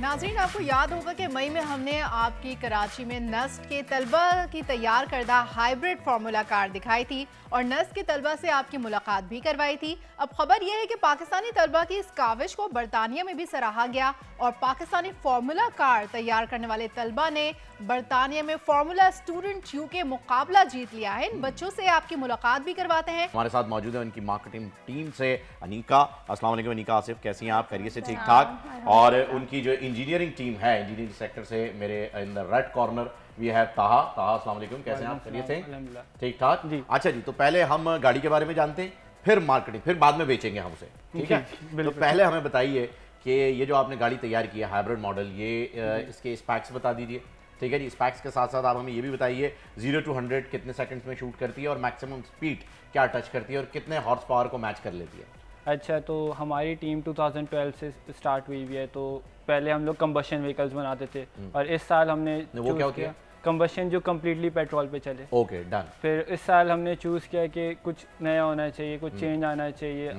नाज़रीन, आपको याद होगा कि मई में हमने आपकी कराची में नस्ट के तलबा की तैयार करदा हाइब्रिड फार्मूला कार दिखाई थी और नस्ट के तलबा से आपकी मुलाकात भी करवाई थी। अब खबर यह है कि पाकिस्तानी तलबा की इस काविश को बरतानिया में भी सराहा गया और पाकिस्तानी फार्मूला कार तैयार करने वाले तलबा ने बरतानिया में फार्मूला स्टूडेंट यू के मुकाबला जीत लिया है। इन बच्चों से आपकी मुलाकात भी करवाते हैं। हमारे साथ मौजूद है उनकी मार्केटिंग टीम से अनीका। अस्सलाम वालेकुम अनीका, आसिफ, कैसी हैं आप? खैरियत से? ठीक ठाक। और उनकी जो इंजीनियरिंग टीम है, इंजीनियरिंग सेक्टर से मेरे in the right corner we have Taha. अस्सलाम वालेकुम, कैसे हैं आप? खैरियत से? ठीक ठाक जी। अच्छा जी, तो पहले हम गाड़ी के बारे में जानते हैं, फिर मार्केटिंग, फिर बाद में बेचेंगे हम उसे, ठीक है? तो पहले हमें बताइए कि ये जो आपने गाड़ी तैयार की है हाइब्रिड मॉडल, ये इसके स्पेक्स बता दीजिए, ठीक है जी। स्पेक्स के साथ साथ आप हमें ये भी बताइए 0 to 100 कितने सेकंड्स में शूट करती है और मैक्सिमम स्पीड क्या टच करती है और कितने हॉर्स पावर को मैच कर लेती है। अच्छा, तो हमारी टीम 2012 से स्टार्ट हुई हुई है। तो पहले हम लोग कंबशन व्हीकल्स बनाते थे और इस साल हमने वो क्या किया? कंबशन जो कम्प्लीटली पेट्रोल पे चले। Okay, done. फिर इस साल हमने चूज़ किया कि कुछ नया होना चाहिए, कुछ चेंज आना चाहिए,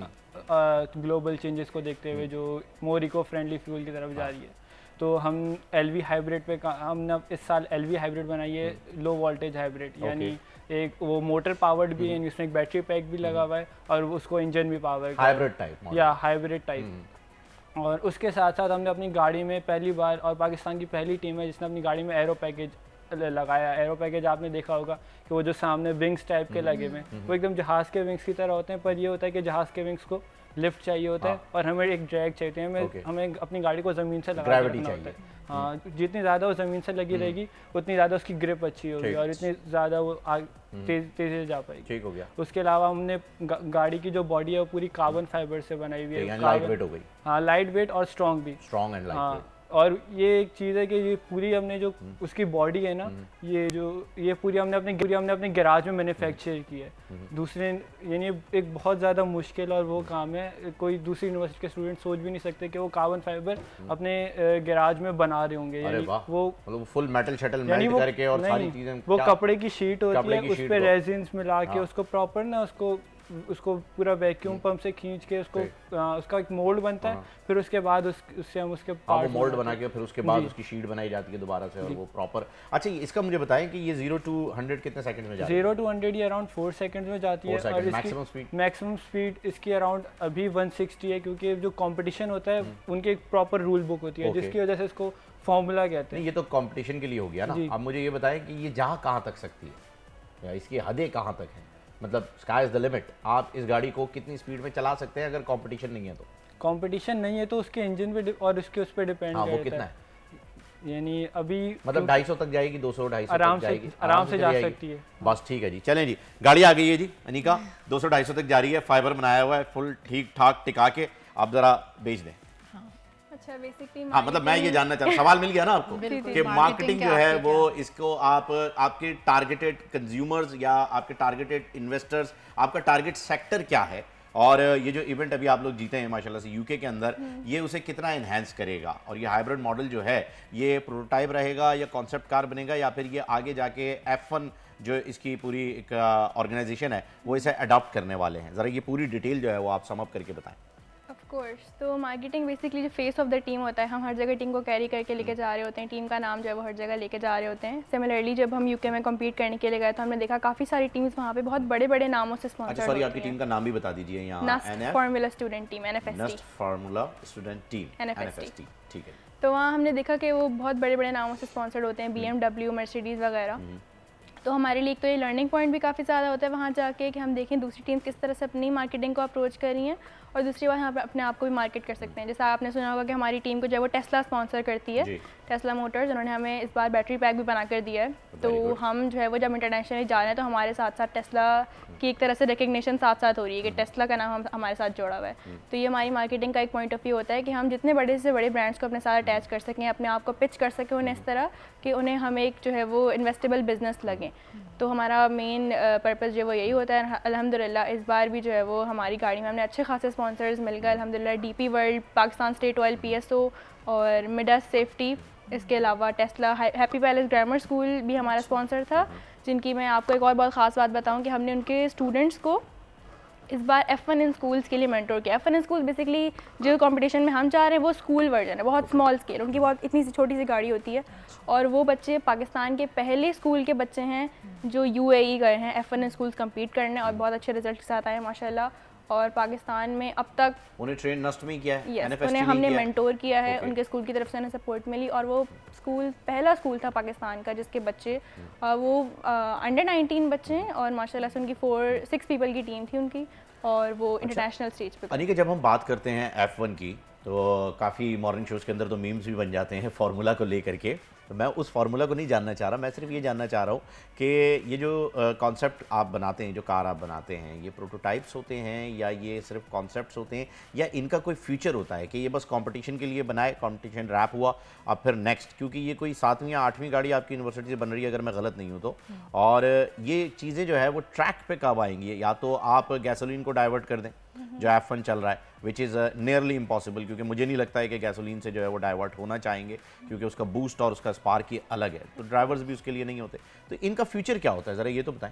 ग्लोबल चेंजेस को देखते हुए जो मोर इको फ्रेंडली फ्यूल की तरफ जा रही है। तो हम एलवी हाइब्रिड पे हमने इस साल एलवी हाइब्रिड बनाई है, लो वोल्टेज हाइब्रिड, यानी एक वो मोटर पावर्ड भी है, इसमें एक बैटरी पैक भी लगा हुआ है और उसको इंजन भी पावर हाइब्रिड टाइप या हाइब्रिड टाइप। और उसके साथ साथ हमने अपनी गाड़ी में पहली बार, और पाकिस्तान की पहली टीम है जिसने अपनी गाड़ी में एरो पैकेज लगाया। एरो पैकेज आपने देखा होगा कि वो जो सामने विंग्स टाइप के लगे हुए हैं वो एकदम जहाज़ के विंग्स की तरह होते हैं, पर ये होता है कि जहाज़ के विंग्स को लिफ्ट चाहिए होता है और हमें एक ड्रैग चाहिए, हमें अपनी गाड़ी को ज़मीन से लगा रखना होता है। हाँ, जितनी ज़्यादा वो ज़मीन से लगी रहेगी उतनी ज़्यादा उसकी ग्रिप अच्छी होगी और इतनी ज़्यादा वो तेज़ी से जा पाएगी। ठीक हो गया। उसके अलावा हमने गाड़ी की जो बॉडी है वो पूरी कार्बन फाइबर से बनाई हुई है, लाइट वेट हो गई। हाँ, लाइट वेट और स्ट्रॉन्ग भी, स्ट्रॉन्ग एंड लाइट वेट। और ये एक चीज़ है कि ये पूरी हमने जो उसकी बॉडी है ना, ये पूरी हमने अपने गैराज में मैन्युफैक्चर की है। दूसरे यानी एक बहुत ज़्यादा मुश्किल और वो काम है, कोई दूसरी यूनिवर्सिटी के स्टूडेंट सोच भी नहीं सकते कि वो कार्बन फाइबर अपने गैराज में बना रहे होंगे। यानी वो मतलब फुल मेटल शटल मेल्ट करके और सारी चीज़ें, वो कपड़े की शीट होती है, उस पर रेजिन्स मिला के उसको प्रॉपर ना उसको पूरा वैक्यूम पंप से खींच के उसका एक मोल्ड बनता है। फिर उसके बाद उससे हम उसके वो मोल्ड बना के फिर उसके बाद उसकी शीट बनाई जाती है दोबारा से और वो प्रॉपर। अच्छा, इसका मुझे बताएं कि ये 0 to 100 कितने सेकंड में जाती है? 0 to 100 ये अराउंड 4 सेकंड में जाती है और मैक्सिमम स्पीड इसकी अराउंड अभी 160 है, क्योंकि जो कंपटीशन होता है उनकी एक प्रॉपर रूल बुक होती है जिसकी वजह से इसको फार्मूला कहते हैं। ये तो कंपटीशन के लिए हो गया ना। अब मुझे ये बताएं कि ये जहाँ कहाँ तक सकती है या इसकी हदें कहाँ तक हैं? मतलब स्काई इज द लिमिट, आप इस गाड़ी को कितनी स्पीड में चला सकते हैं अगर कंपटीशन नहीं है तो? कंपटीशन नहीं है तो उसके इंजन पे और उसके उस पे डिपेंड करता है। वो कितना है? यानी अभी मतलब 250 तक जाएगी, 200 250 आराम से जा सकती है। बस ठीक है जी, चलें जी, गाड़ी आ गई है जी अनीका, 200 250 तक जा रही है, फाइबर बनाया हुआ है फुल ठीक ठाक टिका के, आप जरा बेच दें। अच्छा, बेसिकली हाँ, मतलब मैं ये जानना चाह रहा, सवाल मिल गया ना आपको कि मार्केटिंग जो है वो इसको आप आपके टारगेटेड कंज्यूमर्स या आपके टारगेटेड इन्वेस्टर्स, आपका टारगेट सेक्टर क्या है और ये जो इवेंट अभी आप लोग जीते हैं माशाल्लाह से यूके के अंदर, ये उसे कितना इन्हेंस करेगा और ये हाइब्रिड मॉडल जो है ये प्रोटोटाइप रहेगा या कॉन्सेप्ट कार बनेगा या फिर ये आगे जाके F1 जो इसकी पूरी एक ऑर्गेनाइजेशन है वो इसे अडॉप्ट करने वाले हैं? ज़रा ये पूरी डिटेल जो है वो आप सम अप करके बताएं। ऑफ कोर्स, तो मार्केटिंग बेसिकली जो फेस ऑफ द टीम होता है, हम हर जगह टीम को कैरी करके लेके जा रहे होते हैं, टीम का नाम जो है वो हर जगह लेके जा रहे होते हैं। सिमिलरली जब हम यूके में कम्पीट करने के लिए गए तो हमने देखा काफ़ी सारी टीम्स वहाँ पे बहुत बड़े बड़े नामों से स्पॉन्सर्ड होती हैं। सॉरी, आपकी टीम का नाम भी बता दीजिए यहाँ। NUST formula student team, NFST। Formula student team, NFST, ठीक है। तो वहाँ हमने देखा कि वो बहुत बड़े बड़े नामों से स्पॉन्सर्ड होते हैं, BMW, मर्सिडीज़ वगैरह। तो हमारे लिए एक तो ये लर्निंग पॉइंट भी काफ़ी ज़्यादा होता है वहाँ जाके कि हम देखें दूसरी टीम किस तरह से अपनी मार्केटिंग को अप्रोच कर रही हैं और दूसरी बात हम अपने आप को भी मार्केट कर सकते हैं। जैसा आपने सुना होगा कि हमारी टीम को जो है वो टेस्ला स्पॉन्सर करती है, टेस्ला मोटर्स, उन्होंने हमें इस बार बैटरी पैक भी बना कर दिया है। तो हम जो है वो जब इंटरनेशनली जा रहे हैं तो हमारे साथ साथ टेस्ला की एक तरह से रिकग्निशन साथ साथ हो रही है कि टेस्ला का नाम हमारे साथ जोड़ा हुआ है। तो ये हमारी मार्केटिंग का एक पॉइंट ऑफ व्यू होता है कि हम जितने बड़े से बड़े ब्रांड्स को अपने साथ अटैच कर सकें, अपने आप को पिच कर सकें उन्हें इस तरह कि उन्हें हम एक जो है वो इन्वेस्टेबल बिजनेस लगें। तो हमारा मेन पर्पस जो वो यही होता है। अल्हम्दुलिल्लाह इस बार भी जो है वो हमारी गाड़ी में हमने अच्छे खासे स्पॉन्सर्स मिल गए अल्हम्दुलिल्लाह। DP world, Pakistan state oil, PSO और मिडस सेफ्टी, इसके अलावा Tesla, happy palace grammar school भी हमारा स्पॉन्सर था, जिनकी मैं आपको एक और बहुत ख़ास बात बताऊं कि हमने उनके स्टूडेंट्स को इस बार F1 इन स्कूल्स के लिए मेंटोर किया। F1 इन स्कूल बेसिकली जो कंपटीशन में हम जा रहे हैं वो स्कूल वर्जन है, बहुत स्मॉल स्केल, उनकी बहुत इतनी सी छोटी सी गाड़ी होती है और वो बच्चे पाकिस्तान के पहले स्कूल के बच्चे हैं जो UAE गए हैं F1 इन स्कूल्स कम्पीट करने और बहुत अच्छे रिजल्ट के साथ आए माशाल्लाह। और पाकिस्तान में अब तक उन्हें ट्रेन नस्ट में किया है, यस उन्हें हमने मेंटोर किया है, उनके स्कूल की तरफ से उन्हें सपोर्ट मिली और वो स्कूल पहला स्कूल था पाकिस्तान का जिसके बच्चे वो अंडर 19 बच्चे हैं और माशाल्लाह से उनकी 6 पीपल की टीम थी उनकी और वो इंटरनेशनल स्टेज पे। अनिका, जब हम बात करते हैं F1 की तो काफ़ी मॉर्निंग शोज़ के अंदर तो मीम्स भी बन जाते हैं फार्मूला को लेकर के, तो मैं उस फार्मूला को नहीं जानना चाह रहा, मैं सिर्फ ये जानना चाह रहा हूँ कि ये जो कॉन्सेप्ट आप बनाते हैं, जो कार आप बनाते हैं, ये प्रोटोटाइप्स होते हैं या ये सिर्फ कॉन्सेप्ट्स होते हैं या इनका कोई फ्यूचर होता है कि ये बस कंपटीशन के लिए बनाए, कंपटीशन रैप हुआ अब फिर नेक्स्ट, क्योंकि ये कोई 7वीं या 8वीं गाड़ी आपकी यूनिवर्सिटी से बन रही है अगर मैं गलत नहीं हूँ तो, और ये चीज़ें जो है वो ट्रैक पे कब आएंगी? या तो आप गैसोलीन को डाइवर्ट कर दें जो F1 चल रहा है, विच इज़ नियरली इम्पॉसिबल, क्योंकि मुझे नहीं लगता है कि गैसोलीन से जो है वो डाइवर्ट होना चाहेंगे क्योंकि उसका बूस्ट और उसका स्पार्क ही अलग है, तो ड्राइवर्स भी उसके लिए नहीं होते, तो इनका फ्यूचर क्या होता है ज़रा ये तो बताएं।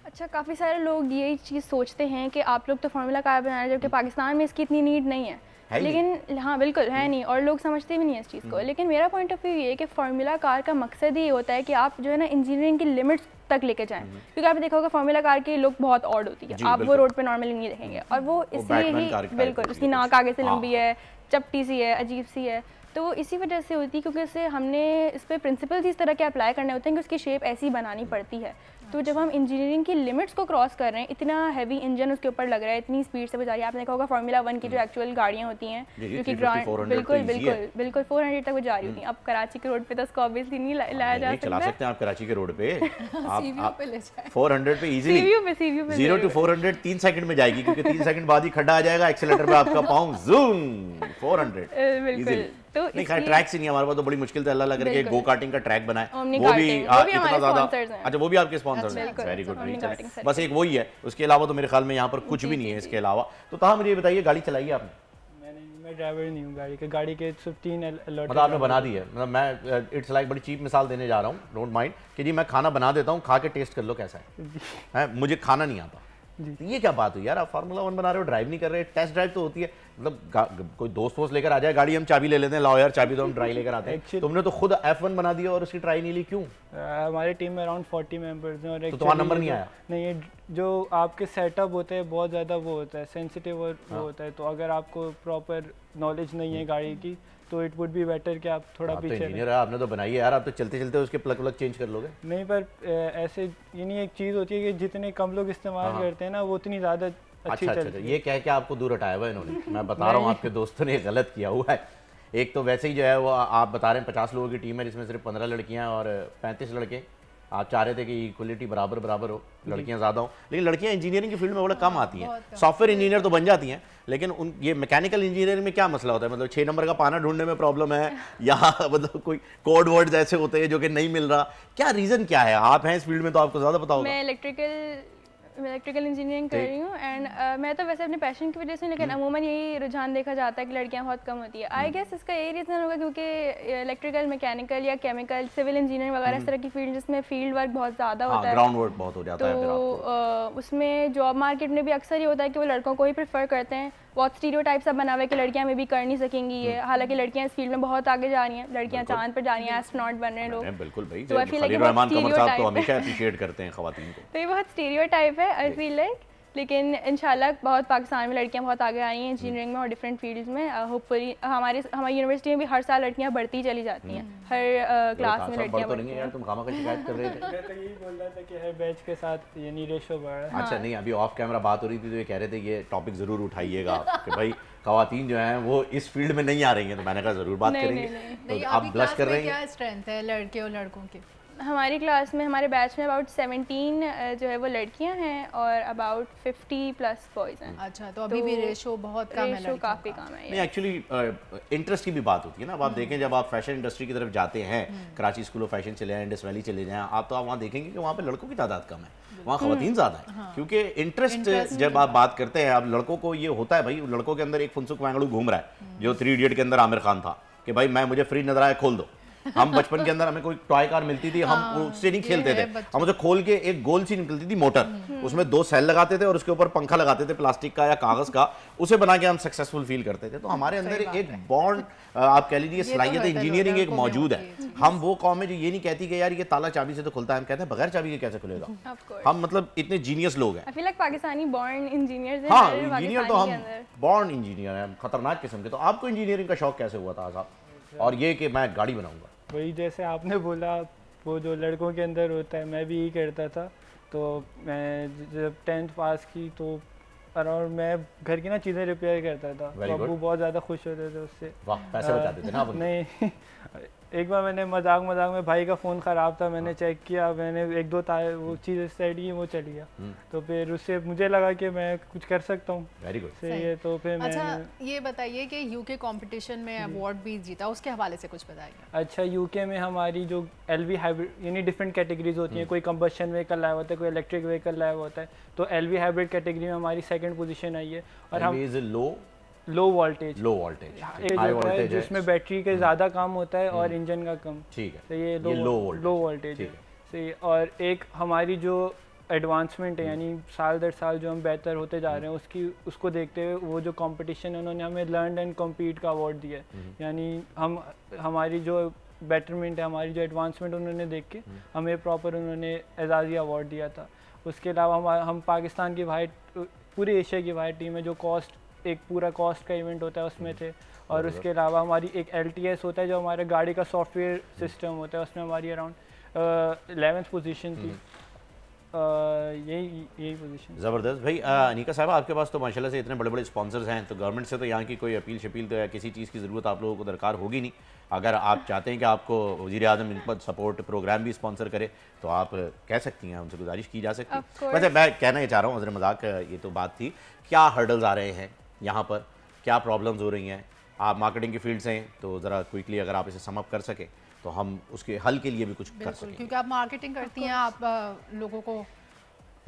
अच्छा, काफ़ी सारे लोग ये चीज़ सोचते हैं कि आप लोग तो फार्मूला कार बना रहे हैं जबकि पाकिस्तान में इसकी इतनी नीड नहीं है, लेकिन हाँ बिल्कुल है नहीं और लोग समझते भी नहीं है इस चीज़ को। लेकिन मेरा पॉइंट ऑफ व्यू ये है कि फार्मूला कार का मकसद ही ये होता है कि आप जो है ना इंजीनियरिंग की लिमिट्स तक लेके जाएं, क्योंकि आपने देखा होगा फार्मूला कार की लुक बहुत ऑड होती है, आप वो रोड पे नॉर्मली नहीं देखेंगे और वो इसलिए ही बिल्कुल उसकी नाक आगे से लंबी है, चपटी सी है, अजीब सी है, तो वो इसी वजह से होती है क्योंकि इससे हमने इस पर प्रिंसिपल्स इस तरह के अप्लाई करने होते हैं कि उसकी शेप ऐसी बनानी पड़ती है। तो जब हम इंजीनियरिंग की लिमिट्स को क्रॉस कर रहे हैं, इतना हैवी इंजन उसके ऊपर लग रहा है, इतनी स्पीड से वो जा रही है, आपने देखा होगा फार्मूला 1 की जो एक्चुअल गाड़ियाँ होती हैं जो कि ग्रांड बिल्कुल 400 तक वो जा रही होती हैं। अब कराची के रोड पे तो उसको ऑब्वियसली नहीं लाया जा सकता, चला सकते हैं आप कराची के रोड पे आप 400 पे इजीली 0 to 400 3 सेकंड में जाएगी, क्योंकि 3 सेकंड बाद ही खड्डा आ जाएगा, एक्सीलरेटर पे आपका पाँव जूम 400 बिल्कुल। तो नहीं खैर ट्रैक से नहीं, हमारे पास तो बड़ी मुश्किल से अल्लाह लग रही है गो कार्टिंग का ट्रैक बनाए, वो भी इतना ज्यादा, अच्छा वो भी आपके स्पॉन्सर्स हैं, वेरी गुड। बस एक वही है, उसके अलावा तो मेरे ख्याल में यहाँ पर कुछ भी नहीं है इसके अलावा। तो कहा मुझे ये बताइए, गाड़ी चलाई है आपने? मैं ड्राइवर नहीं हूँ गाड़ी के सिर्फ 3 अलॉट, मतलब आपने बना दी है? मतलब मैं इट्स लाइक बड़ी चीप मिसाल देने जा रहा हूँ, डोंट माइंड, कि जी मैं खाना बना देता हूँ, खा के टेस्ट कर लो कैसा है, मुझे खाना नहीं आता। तो ये क्या बात हुई यार, आप फार्मूला 1 बना रहे हो, ड्राइव नहीं कर रहे, टेस्ट ड्राइव तो होती है, मतलब कोई दोस्त वोस्त लेकर आ जाए गाड़ी, हम चाबी ले लेते हैं, लाओ यार चाबी तो हम ट्राई लेकर आते हैं, तुमने तो खुद F1 बना दिया और उसकी ट्राई नहीं ली, क्यों? हमारी टीम में अराउंड 40 मेंबर्स हैं और तो तुम्हारा नंबर नहीं आया? नहीं, ये जो आपके सेटअप होते हैं बहुत ज़्यादा वो होता है सेंसिटिव और वो होता है, तो अगर आपको प्रॉपर नॉलेज नहीं है गाड़ी की तो इट वुड बी बेटर कि आप थोड़ा पीछे। इंजीनियर है, आपने तो बनाई है यार, आप तो चलते चलते उसके प्लग व्लग चेंज कर लोगे। नहीं, पर ऐसे ये नहीं, एक चीज़ होती है कि जितने कम लोग इस्तेमाल करते हैं ना वो उतनी ज़्यादा अच्छी चलती है। ये कह के आपको दूर हटाया हुआ इन्होंने, मैं बता रहा हूँ आपके दोस्तों ने गलत किया हुआ है। एक तो वैसे ही जो है वो आप बता रहे हैं 50 लोगों की टीम है जिसमें सिर्फ 15 लड़कियाँ और 35 लड़के, आप चाह रहे थे कि इक्वलिटी बराबर हो, लड़कियां ज़्यादा हो, लेकिन लड़कियां इंजीनियरिंग की फील्ड में बड़ा कम आती हैं, सॉफ्टवेयर इंजीनियर तो बन जाती हैं, लेकिन ये मैकेनिकल इंजीनियरिंग में क्या मसला होता है? मतलब 6 नंबर का पाना ढूंढने में प्रॉब्लम है या मतलब कोई कोड वर्ड्स ऐसे होते हैं जो कि नहीं मिल रहा, क्या रीज़न क्या है? आप हैं इस फील्ड में तो आपको ज़्यादा पता होगा। मैं इलेक्ट्रिकल इंजीनियरिंग कर रही हूँ एंड मैं तो वैसे अपने पैशन की वजह से, लेकिन अमूमन यही रुझान देखा जाता है कि लड़कियाँ बहुत कम होती है। आई गेस इसका यही रीज़न होगा क्योंकि इलेक्ट्रिकल, मैकेनिकल या केमिकल, सिविल इंजीनियरिंग वगैरह इस तरह की फील्ड जिसमें फील्ड वर्क बहुत ज़्यादा होता है, ग्राउंड वर्क बहुत हो जाता है, तो उसमें जॉब मार्केट में भी अक्सर ये होता है कि वो लड़कों को ही प्रेफर करते हैं। बहुत स्टीरियोटाइप सब बना हुआ है कि लड़कियां में भी कर नहीं सकेंगी ये, हालांकि लड़कियां इस फील्ड में बहुत आगे जा रही हैं, लड़कियां चांद पर जा रही हैं, एस्ट्रोनॉट बन रहे हैं लोग। बिल्कुल भाई, तो आई फील लाइक रहमान कमर साहब तो हमेशा अप्रिशिएट करते हैं खवातीन को, तो ये बहुत स्टीरियोटाइप है आई फील लाइक, लेकिन इंशाल्लाह बहुत पाकिस्तान में लड़कियां बहुत आगे आ रही हैं इंजीनियरिंग में और डिफरेंट फील्ड्स में। होपफुली हमारी यूनिवर्सिटी में भी हर साल लड़कियां बढ़ती चली जाती हैं, हर क्लास में लड़कियां बढ़ती हैं। तुम खामा का शिकायत कर रहे थे? मैं तो यही बोल रहा था कि हर बैच के साथ यानी रेशो बढ़ रहा है। अच्छा, नहीं अभी ऑफ कैमरा बात हो रही थी तो ये कह रहे थे ये टॉपिक ज़रूर उठाइएगा कि भाई खवातीन जो हैं वो इस फील्ड में नहीं आ रही हैं, तो मैंने कहा ज़रूर बात करेंगे। तो आप ब्लश कर रहे हैं? क्या स्ट्रेंथ है लड़के और लड़कों की? हमारी क्लास में, हमारे बैच में अबाउट 17 जो है वो लड़कियां हैं और अबाउट 50+ बॉयज़ हैं। अच्छा, तो अभी भी रेशो बहुत कम है, रेशो काफ़ी कम है। नहीं एक्चुअली इंटरेस्ट की भी बात होती है ना, अब आप देखें जब आप फैशन इंडस्ट्री की तरफ जाते हैं, कराची स्कूल ऑफ फैशन चले जाएं, इंडस वैली चले जाएं आप, तो आप वहाँ देखेंगे कि वहाँ पे लड़कों की तादाद कम है, वहाँ खवातीन ज़्यादा है, क्योंकि इंटरेस्ट जब आप बात करते हैं, अब लड़कों को ये होता है भाई, लड़कों के अंदर एक फुनसुक वांगड़ू घूम रहा है जो 3 इडियट के अंदर आमिर खान था कि भाई मुझे फ्री नजर आया खोल दो, हम बचपन के अंदर हमें कोई टॉय कार मिलती थी, हम उससे नहीं खेलते थे, हम उसे खोल के एक गोल सी निकलती थी मोटर, उसमें 2 सेल लगाते थे और उसके ऊपर पंखा लगाते थे प्लास्टिक का या कागज का, उसे बना के हम सक्सेसफुल फील करते थे। तो हमारे अंदर एक बॉन्ड, आप कह लीजिए सलाहियत इंजीनियरिंग एक मौजूद है। हम वो कौम है जो ये नहीं कहती कि यार ये ताला चाबी से तो खुलता है, हम कहते हैं बगैर चाबी के कैसे खुलेगा। हम मतलब इतने जीनियस लोग हैं। I feel like Pakistani born engineers हैं। हाँ, इंजीनियर तो हम बॉर्न इंजीनियर हैं, खतरनाक किस्म के। तो आपको इंजीनियरिंग का शौक कैसे हुआ था साहब, और ये कि मैं गाड़ी बनाऊंगा? वही जैसे आपने बोला, वो जो लड़कों के अंदर होता है, मैं भी यही करता था। तो मैं जब 10th पास की तो अराउंड मैं घर की ना चीज़ें रिपेयर करता था, तो अब्बू बहुत ज़्यादा खुश होते थे उससे। वाह, पैसे बचाते थे ना आप? नहीं एक बार मैंने मजाक में, भाई का फ़ोन ख़राब था, मैंने चेक किया, मैंने 1-2 तार वो चीज़ सेट की, वो चली गया। तो फिर उससे मुझे लगा कि मैं कुछ कर सकता हूँ। वेरी गुड, सही है। तो फिर अच्छा, ये बताइए कि यूके कंपटीशन में अवार्ड भी जीता, उसके हवाले से कुछ बताइए। अच्छा, यूके में हमारी जो LV हाइब्रिड यानी डिफरेंट कैटेगरीज होती हैं, कोई कंबशन व्हीकल लाया होता है, कोई इलेक्ट्रिक व्हीकल लाया होता है, तो LV हाइब्रिड कैटेगरी में हमारी 2nd पोजीशन आई है। और हम लो वोल्टेज हाई वोल्टेज जिसमें बैटरी के ज़्यादा काम होता है और इंजन का कम। ठीक है, तो ये लो वोल्टेज है। सही। और एक हमारी जो एडवांसमेंट है, यानी साल दर साल जो हम बेहतर होते जा रहे हैं, उसको देखते हुए वो जो कंपटीशन है, उन्होंने हमें लर्न एंड कम्पीट का अवार्ड दिया है। यानी हमारी जो बेटरमेंट है, हमारी जो एडवांसमेंट उन्होंने देख के हमें प्रॉपर उन्होंने एजाज़ी अवार्ड दिया था। उसके अलावा हम पाकिस्तान की वाहिद, पूरी एशिया की वाहिद टीम है जो एक पूरा कॉस्ट का इवेंट होता है उसमें थे। और उसके अलावा हमारी एक LTS होता है जो हमारे गाड़ी का सॉफ्टवेयर सिस्टम होता है, उसमें हमारी अराउंड 11th पोजीशन थी। यही पोजीशन। ज़बरदस्त। भाई अनीका साहब, आपके पास तो माशाल्लाह से इतने बड़े बड़े स्पॉन्सर्स हैं, तो गवर्नमेंट से तो यहाँ की कोई अपील शपील तो या किसी चीज़ की ज़रूरत आप लोगों को दरकार होगी नहीं। अगर आप चाहते हैं कि आपको वज़ीर-ए-आज़म इनपुट सपोर्ट प्रोग्राम भी स्पॉन्सर करे तो आप कह सकती हैं, उनसे गुजारिश की जा सकती है। वैसे मैं कहना ये चाह रहा हूँ, हज़रत मजाक ये तो बात थी, क्या हर्डल्स आ रहे हैं यहाँ पर, क्या प्रॉब्लम्स हो रही हैं? आप मार्केटिंग की फील्ड से हैं तो ज़रा क्विकली अगर आप इसे समअप कर सकें तो हम उसके हल के लिए भी कुछ कर सकें, क्योंकि आप मार्केटिंग करती हैं, आप लोगों को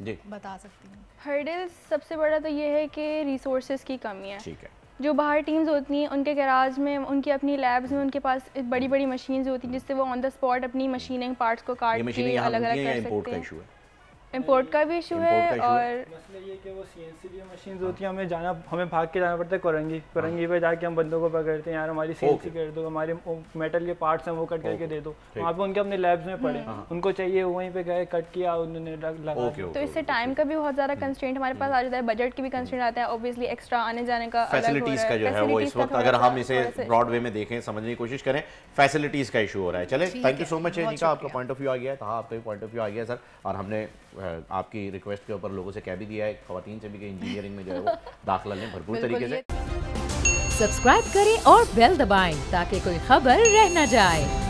जी बता सकती हैं। हर्डल्स सबसे बड़ा तो ये है कि रिसोर्सेज की कमी है। ठीक है। जो बाहर टीम्स होती हैं उनके गैराज में, उनकी अपनी लैब्स में उनके पास बड़ी बड़ी मशीन्स होती हैं जिससे वो ऑन द स्पॉट अपनी मशीनिंग पार्ट्स को काट के अलग अलग कर सकते हैं। इंपोर्ट का भी इशू है। और मसला ये कि वो CNC मशीन होती है, हमें भाग के जाना पड़ता है कोरंगी पे जाके हम बंदों को पकड़ते हैं, यार हमारी CNC कर दो, हमारे मेटल के पार्ट्स हैं वो कट करके दे दो। वहाँ पे उनके अपने लैब्स में पड़े, उनको चाहिए वहीं पे गए, कट किया, उन्होंने लगा। तो इससे टाइम का भी बहुत ज़्यादा कंस्ट्रेंट हमारे पास आ जाता है, बजट की भी कंस्ट्रेंट आता है, ऑब्वियसली एक्स्ट्रा आने जाने का फैसिलिटीज़ का जो है वो इस वक्त अगर हम इसे ब्रॉड वे में देखें, समझने की कोशिश करें, फैसिलिटीज़ का इशू हो रहा है। चले, thank you so much Anika, आपका पॉइंट ऑफ व्यू आ गया, था आपका भी पॉइंट ऑफ व्यू आ गया सर। और हमने आपकी रिक्वेस्ट के ऊपर लोगों से कह भी दिया है, ख़वातीन से भी कि इंजीनियरिंग में जो है वो दाखिला लें भरपूर तरीके से। सब्सक्राइब करें और बेल दबाएं ताकि कोई खबर रह न जाए।